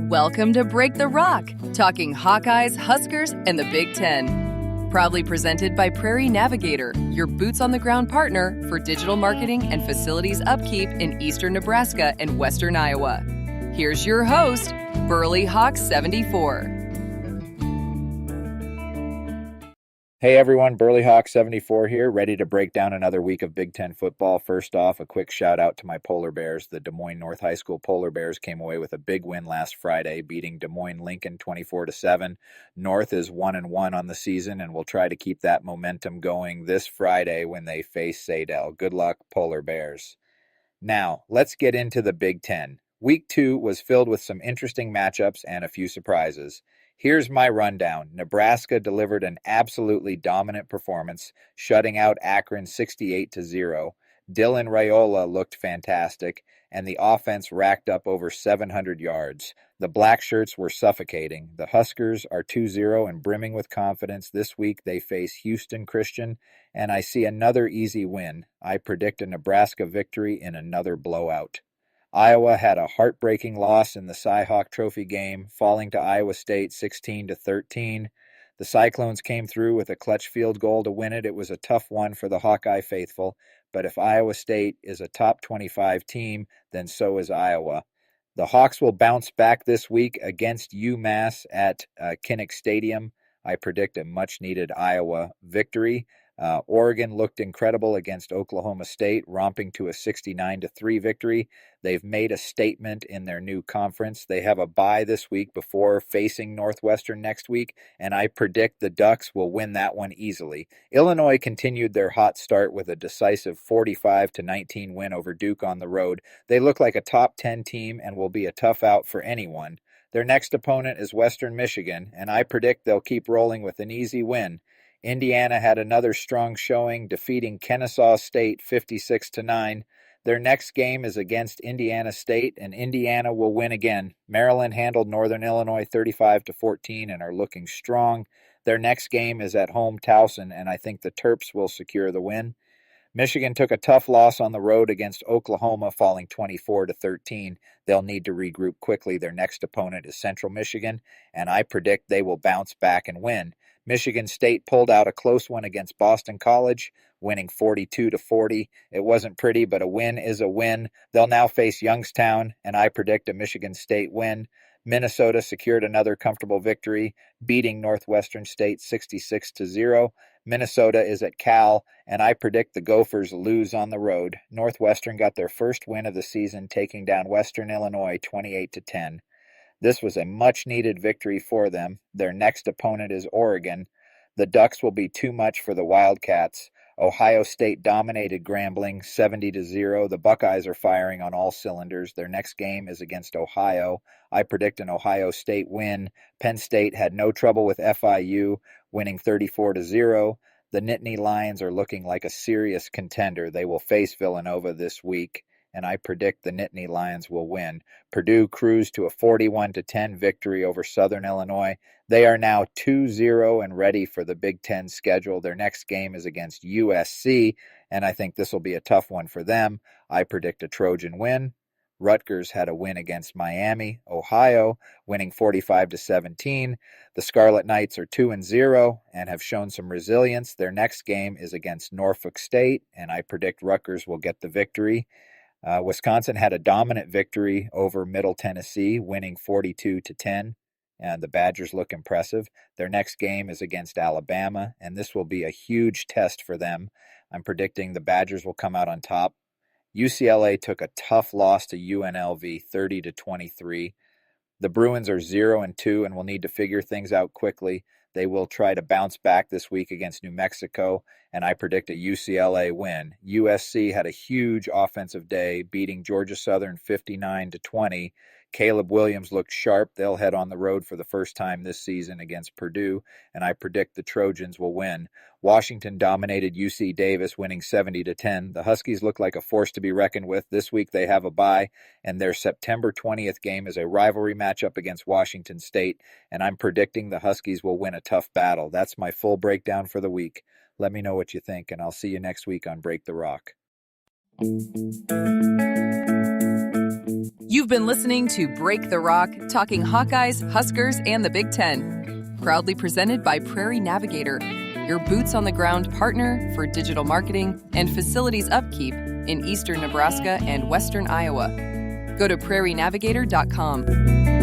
Welcome to Break the Rock, talking Hawkeyes, Huskers, and the Big Ten. Proudly presented by Prairie Navigator, your boots-on-the-ground partner for digital marketing and facilities upkeep in eastern Nebraska and western Iowa. Here's your host, Burley Hawk 74. Hey everyone, Burley Hawk 74 here, ready to break down another week of Big Ten football. First off, a quick shout out to my Polar Bears. The Des Moines North High School Polar Bears came away with a big win last Friday, beating Des Moines Lincoln 24-7. North is 1-1 on the season and will try to keep that momentum going this Friday when they face Sadell. Good luck, Polar Bears. Now, let's get into the Big Ten. Week 2 was filled with some interesting matchups and a few surprises. Here's my rundown. Nebraska delivered an absolutely dominant performance, shutting out Akron 68-0. Dylan Raiola looked fantastic, and the offense racked up over 700 yards. The Black Shirts were suffocating. The Huskers are 2-0 and brimming with confidence. This week they face Houston Christian, and I see another easy win. I predict a Nebraska victory in another blowout. Iowa had a heartbreaking loss in the Cy-Hawk Trophy game, falling to Iowa State 16-13. The Cyclones came through with a clutch field goal to win it. It was a tough one for the Hawkeye faithful, but if Iowa State is a top 25 team, then so is Iowa. The Hawks will bounce back this week against UMass at Kinnick Stadium. I predict a much-needed Iowa victory. Oregon looked incredible against Oklahoma State, romping to a 69-3 victory. They've made a statement in their new conference. They have a bye this week before facing Northwestern next week, and I predict the Ducks will win that one easily. Illinois continued their hot start with a decisive 45-19 win over Duke on the road. They look like a top 10 team and will be a tough out for anyone. Their next opponent is Western Michigan, and I predict they'll keep rolling with an easy win. Indiana had another strong showing, defeating Kennesaw State 56-9. Their next game is against Indiana State, and Indiana will win again. Maryland handled Northern Illinois 35-14 and are looking strong. Their next game is at home Towson, and I think the Terps will secure the win. Michigan took a tough loss on the road against Oklahoma, falling 24-13. They'll need to regroup quickly. Their next opponent is Central Michigan, and I predict they will bounce back and win. Michigan State pulled out a close one against Boston College, winning 42-40. It wasn't pretty, but a win is a win. They'll now face Youngstown, and I predict a Michigan State win. Minnesota secured another comfortable victory, beating Northwestern State 66-0. Minnesota is at Cal, and I predict the Gophers lose on the road. Northwestern got their first win of the season, taking down Western Illinois 28-10. This was a much-needed victory for them. Their next opponent is Oregon. The Ducks will be too much for the Wildcats. Ohio State dominated Grambling 70-0. The Buckeyes are firing on all cylinders. Their next game is against Ohio. I predict an Ohio State win. Penn State had no trouble with FIU, winning 34-0. The Nittany Lions are looking like a serious contender. They will face Villanova this week, and I predict the Nittany Lions will win. Purdue cruised to a 41-10 victory over Southern Illinois. They are now 2-0 and ready for the Big Ten schedule. Their next game is against USC, and I think this will be a tough one for them. I predict a Trojan win. Rutgers had a win against Miami, Ohio, winning 45-17. The Scarlet Knights are 2-0 and have shown some resilience. Their next game is against Norfolk State, and I predict Rutgers will get the victory. Wisconsin had a dominant victory over Middle Tennessee, winning 42-10, and the Badgers look impressive. Their next game is against Alabama, and this will be a huge test for them. I'm predicting the Badgers will come out on top. UCLA took a tough loss to UNLV, 30-23. The Bruins are 0-2 and will need to figure things out quickly. They will try to bounce back this week against New Mexico, and I predict a UCLA win. USC had a huge offensive day, beating Georgia Southern 59-20. Caleb Williams looked sharp. They'll head on the road for the first time this season against Purdue, and I predict the Trojans will win. Washington dominated UC Davis, winning 70-10. The Huskies look like a force to be reckoned with. This week they have a bye, and their September 20th game is a rivalry matchup against Washington State, and I'm predicting the Huskies will win a tough battle. That's my full breakdown for the week. Let me know what you think, and I'll see you next week on Break the Rock. You've been listening to Break the Rock, talking Hawkeyes, Huskers, and the Big Ten. Proudly presented by Prairie Navigator, your boots-on-the-ground partner for digital marketing and facilities upkeep in eastern Nebraska and western Iowa. Go to prairienavigator.com.